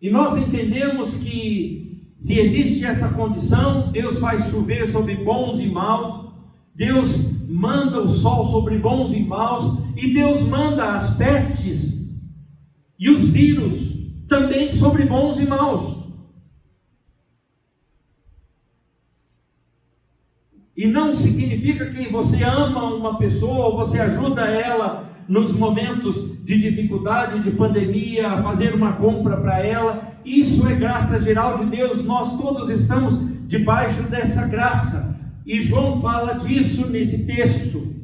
E nós entendemos que se existe essa condição, Deus faz chover sobre bons e maus, Deus manda o sol sobre bons e maus, e Deus manda as pestes e os vírus também sobre bons e maus. E não significa que você ama uma pessoa ou você ajuda ela nos momentos de dificuldade, de pandemia, a fazer uma compra para ela. Isso é graça geral de Deus, nós todos estamos debaixo dessa graça. E João fala disso nesse texto,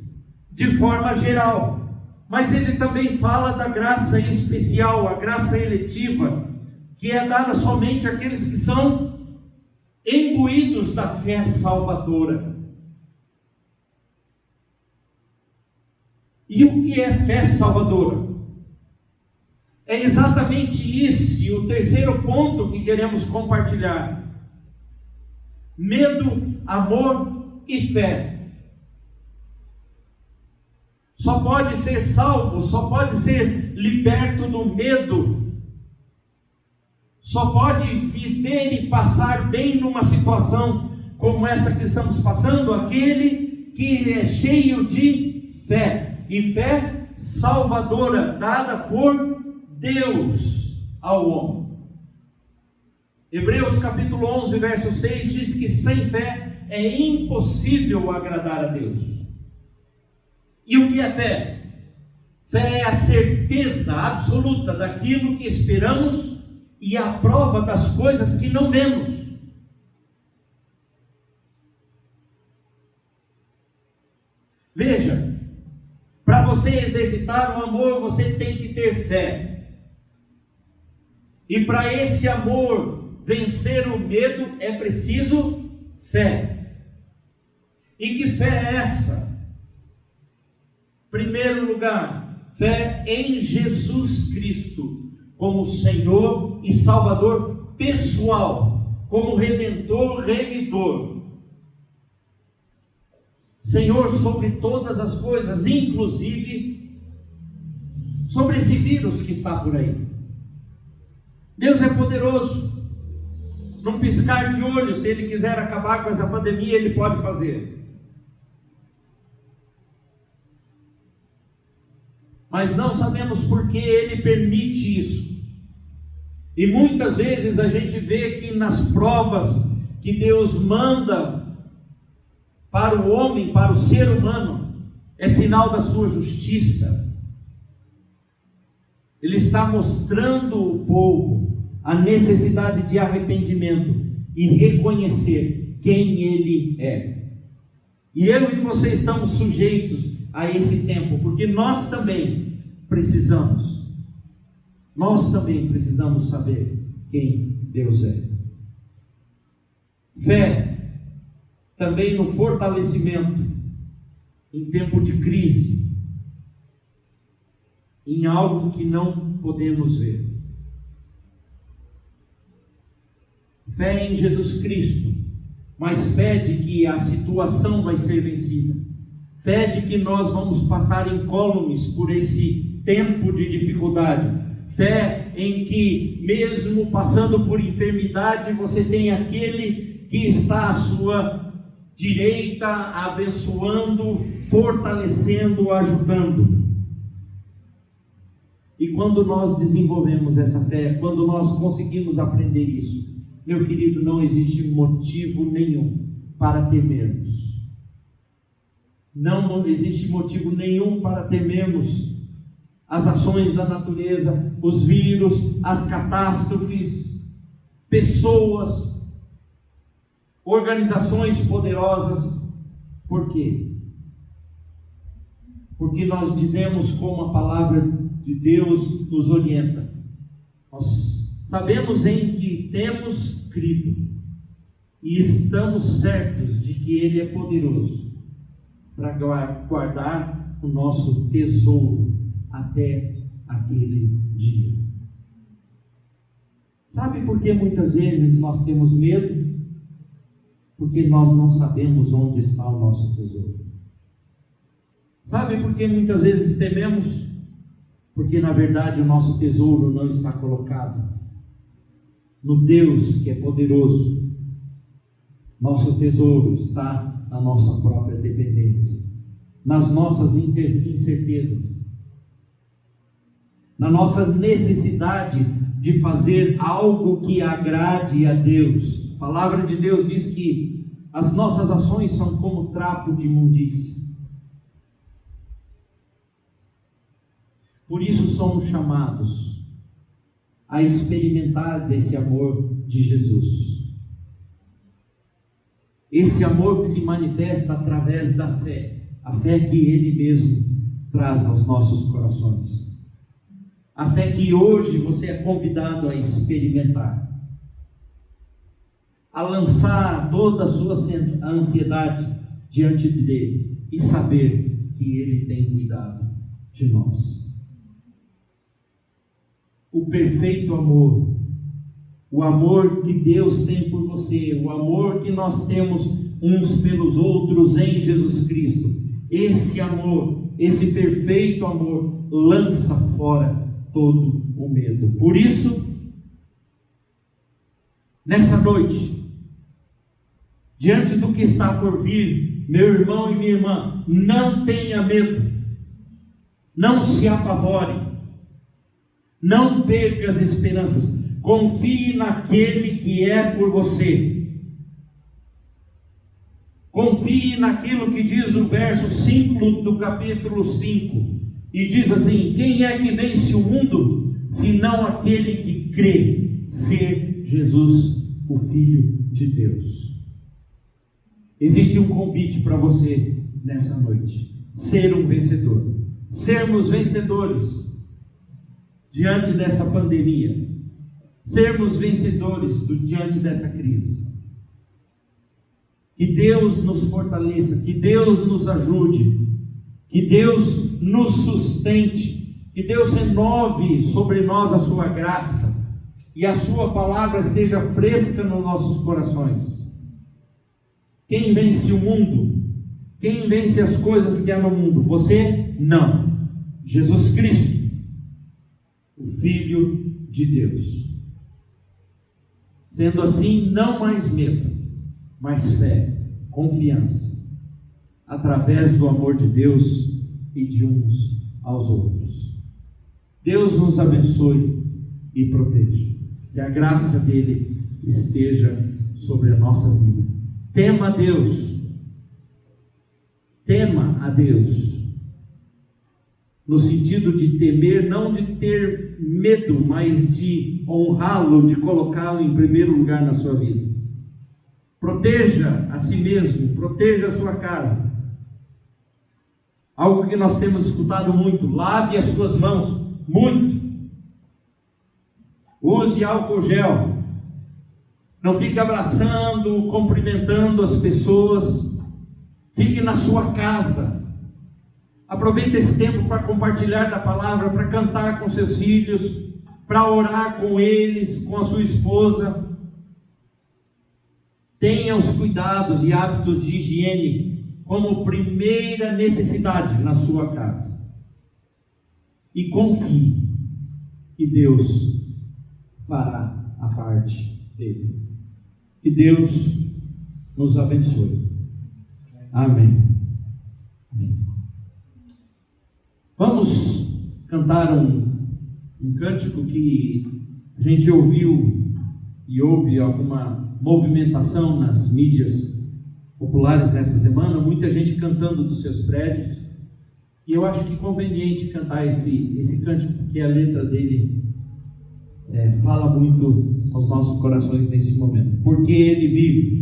de forma geral. Mas ele também fala da graça especial, a graça eletiva, que é dada somente àqueles que são imbuídos da fé salvadora. E o que é fé salvadora? É exatamente esse o terceiro ponto que queremos compartilhar. Medo, amor e fé. Só pode ser salvo, só pode ser liberto do medo, só pode viver e passar bem numa situação como essa que estamos passando, aquele que é cheio de fé. E fé salvadora, dada por Deus ao homem. Hebreus capítulo 11, verso 6 diz que sem fé é impossível agradar a Deus. E o que é fé? Fé é a certeza absoluta daquilo que esperamos e a prova das coisas que não vemos. Veja, para você exercitar o amor, você tem que ter fé. E para esse amor vencer o medo, é preciso fé. E que fé é essa? Primeiro lugar, fé em Jesus Cristo, como Senhor e Salvador pessoal, como Redentor, Remidor. Senhor sobre todas as coisas, inclusive sobre esse vírus que está por aí. Deus é poderoso. Num piscar de olhos, se Ele quiser acabar com essa pandemia, Ele pode fazer. Mas não sabemos por que Ele permite isso. E muitas vezes a gente vê que nas provas que Deus manda para o homem, para o ser humano, é sinal da sua justiça. Ele está mostrando ao povo a necessidade de arrependimento e reconhecer quem Ele é. E eu e você estamos sujeitos a esse tempo, porque nós também precisamos saber quem Deus é. Fé também no fortalecimento em tempo de crise, em algo que não podemos ver. Fé em Jesus Cristo, mas fé de que a situação vai ser vencida, fé de que nós vamos passar incólumes por esse tempo de dificuldade, fé em que mesmo passando por enfermidade, você tem aquele que está à sua direita, abençoando, fortalecendo, ajudando. E quando nós desenvolvemos essa fé, quando nós conseguimos aprender isso, meu querido, não existe motivo nenhum para temermos. Não existe motivo nenhum para temermos as ações da natureza, os vírus, as catástrofes, pessoas, organizações poderosas. Por quê? Porque nós dizemos como a palavra de Deus nos orienta. Nós sabemos em que temos crido e estamos certos de que Ele é poderoso para guardar o nosso tesouro até aquele dia. Sabe por que muitas vezes nós temos medo? Porque nós não sabemos onde está o nosso tesouro. Sabe por que muitas vezes tememos? Porque na verdade o nosso tesouro não está colocado no Deus que é poderoso. Nosso tesouro está na nossa própria dependência, nas nossas incertezas, na nossa necessidade de fazer algo que agrade a Deus. A palavra de Deus diz que as nossas ações são como trapo de imundícia. Por isso somos chamados a experimentar desse amor de Jesus. Esse amor que se manifesta através da fé, a fé que Ele mesmo traz aos nossos corações. A fé que hoje você é convidado a experimentar, a lançar toda a sua ansiedade diante dele e saber que Ele tem cuidado de nós. O perfeito amor, o amor que Deus tem por você, o amor que nós temos uns pelos outros em Jesus Cristo, esse amor, esse perfeito amor, lança fora todo o medo. Por isso, nessa noite, diante do que está por vir, meu irmão e minha irmã, não tenha medo, não se apavore, não perca as esperanças, confie naquele que é por você, confie naquilo que diz o verso 5 do capítulo 5, e diz assim: quem é que vence o mundo, senão aquele que crê ser Jesus, o Filho de Deus. Existe um convite para você nessa noite, ser um vencedor, sermos vencedores diante dessa pandemia, sermos vencedores diante dessa crise. Que Deus nos fortaleça, que Deus nos ajude, que Deus nos sustente, que Deus renove sobre nós a sua graça e a sua palavra esteja fresca nos nossos corações. Quem vence o mundo? Quem vence as coisas que há no mundo? Você? Não. Jesus Cristo, o Filho de Deus. Sendo assim, não mais medo, mas fé, confiança, através do amor de Deus e de uns aos outros. Deus nos abençoe e proteja. Que a graça dele esteja sobre a nossa vida. Tema a Deus. Tema a Deus. No sentido de temer, não de ter medo, mas de honrá-lo, de colocá-lo em primeiro lugar na sua vida. Proteja a si mesmo, proteja a sua casa. Algo que nós temos escutado muito: lave as suas mãos, muito. Use álcool gel. Não fique abraçando, cumprimentando as pessoas. Fique na sua casa. Aproveite esse tempo para compartilhar da palavra, para cantar com seus filhos, para orar com eles, com a sua esposa. Tenha os cuidados e hábitos de higiene como primeira necessidade na sua casa. E confie que Deus fará a parte dele. Que Deus nos abençoe. Amém. Amém. Vamos cantar um cântico que a gente ouviu e ouve alguma movimentação nas mídias populares nessa semana, muita gente cantando dos seus prédios, e eu acho que é conveniente cantar esse cântico, porque a letra dele fala muito aos nossos corações nesse momento. Porque Ele vive.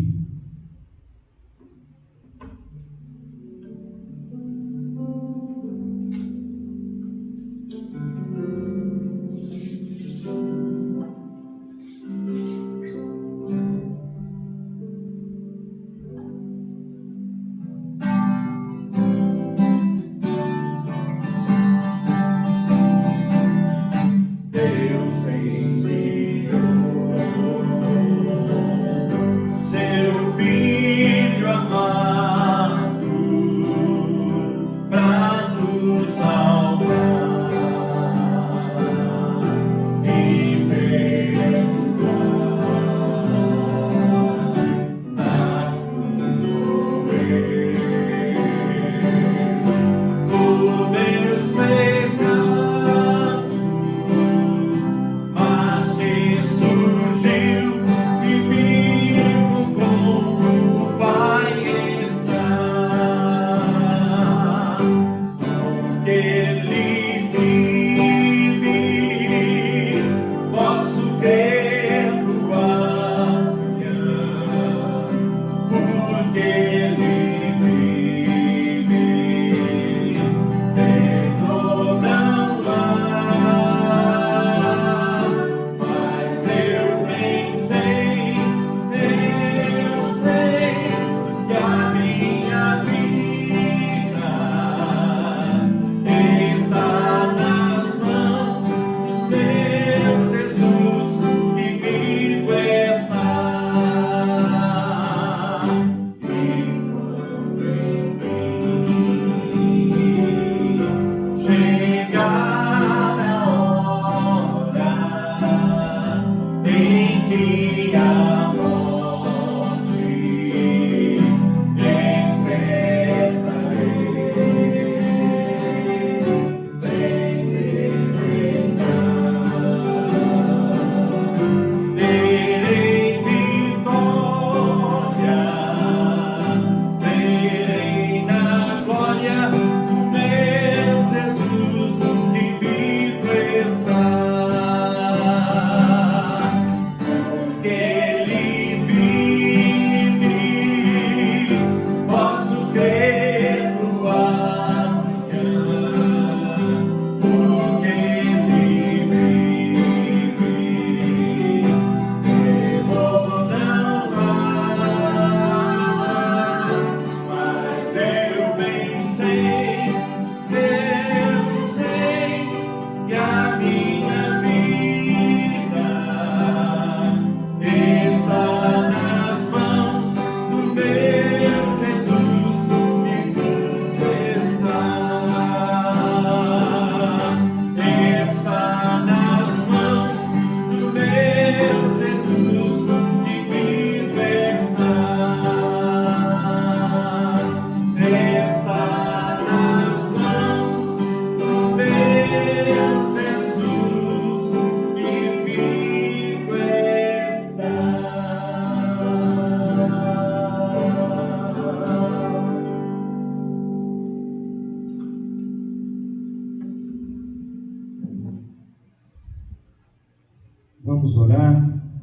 Vamos orar,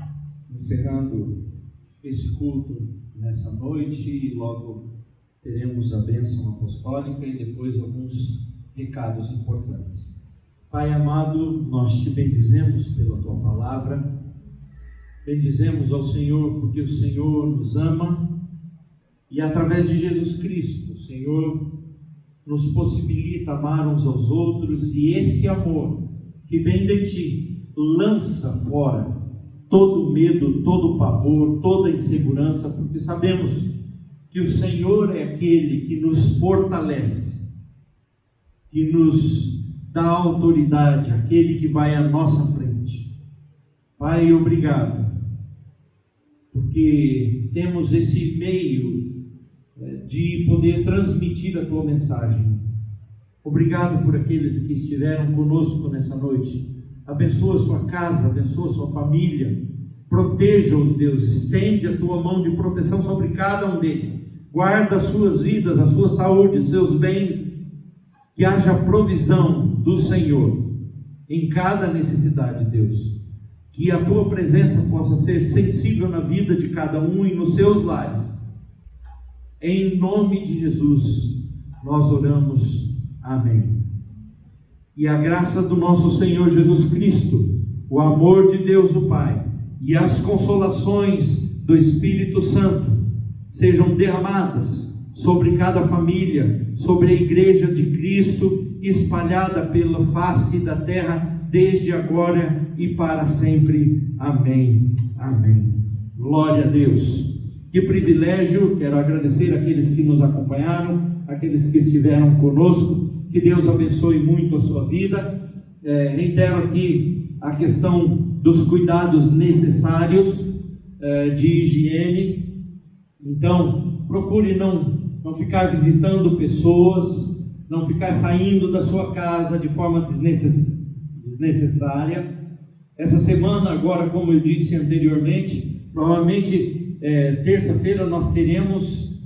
encerrando esse culto nessa noite, e logo teremos a bênção apostólica e depois alguns recados importantes. Pai amado, nós te bendizemos pela tua palavra, bendizemos ao Senhor porque o Senhor nos ama, e através de Jesus Cristo, o Senhor nos possibilita amar uns aos outros, e esse amor que vem de ti lança fora todo medo, todo pavor, toda insegurança, porque sabemos que o Senhor é aquele que nos fortalece, que nos dá autoridade, aquele que vai à nossa frente. Pai, obrigado, porque temos esse meio de poder transmitir a tua mensagem. Obrigado por aqueles que estiveram conosco nessa noite. Abençoa a sua casa, abençoa a sua família, proteja-os, Deus, estende a tua mão de proteção sobre cada um deles, guarda as suas vidas, a sua saúde, os seus bens, que haja provisão do Senhor em cada necessidade, Deus, que a tua presença possa ser sensível na vida de cada um e nos seus lares. Em nome de Jesus nós oramos, amém. E a graça do nosso Senhor Jesus Cristo, o amor de Deus o Pai e as consolações do Espírito Santo sejam derramadas sobre cada família, sobre a igreja de Cristo espalhada pela face da terra, desde agora e para sempre. Amém. Amém. Glória a Deus. Que privilégio, quero agradecer àqueles que nos acompanharam, àqueles que estiveram conosco, que Deus abençoe muito a sua vida. Reitero aqui a questão dos cuidados necessários de higiene. Então, procure não ficar visitando pessoas, não ficar saindo da sua casa de forma desnecessária. Essa semana agora, como eu disse anteriormente, provavelmente terça-feira nós teremos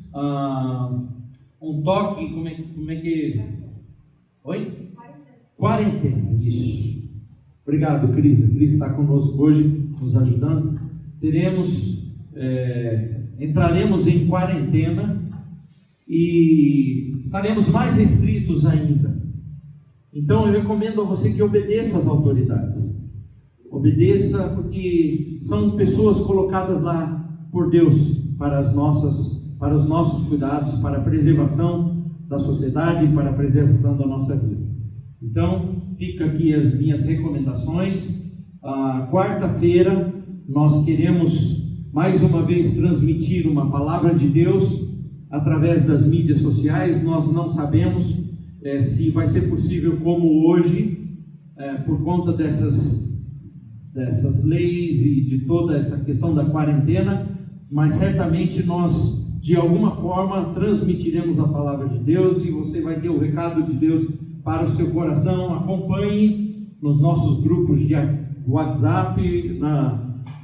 um toque, como é que... Oi? Quarentena, isso. Obrigado, Cris. A Cris está conosco hoje, nos ajudando. Entraremos em quarentena e estaremos mais restritos ainda. Então eu recomendo a você que obedeça às autoridades. Obedeça, porque são pessoas colocadas lá por Deus para os nossos cuidados, para a preservação da sociedade e para a preservação da nossa vida. Então, fica aqui as minhas recomendações. Quarta-feira nós queremos mais uma vez transmitir uma palavra de Deus através das mídias sociais. Nós não sabemos se vai ser possível como hoje, por conta dessas leis e de toda essa questão da quarentena, mas certamente nós de alguma forma transmitiremos a palavra de Deus e você vai ter o recado de Deus para o seu coração. Acompanhe nos nossos grupos de WhatsApp,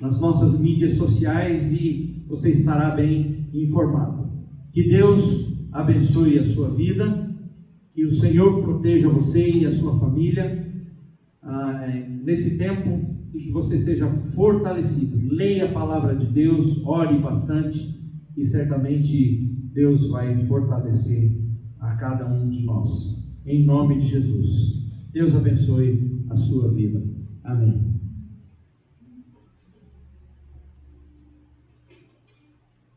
nas nossas mídias sociais, e você estará bem informado. Que Deus abençoe a sua vida, que o Senhor proteja você e a sua família nesse tempo, e que você seja fortalecido. Leia a palavra de Deus, ore bastante, e certamente Deus vai fortalecer a cada um de nós. Em nome de Jesus. Deus abençoe a sua vida.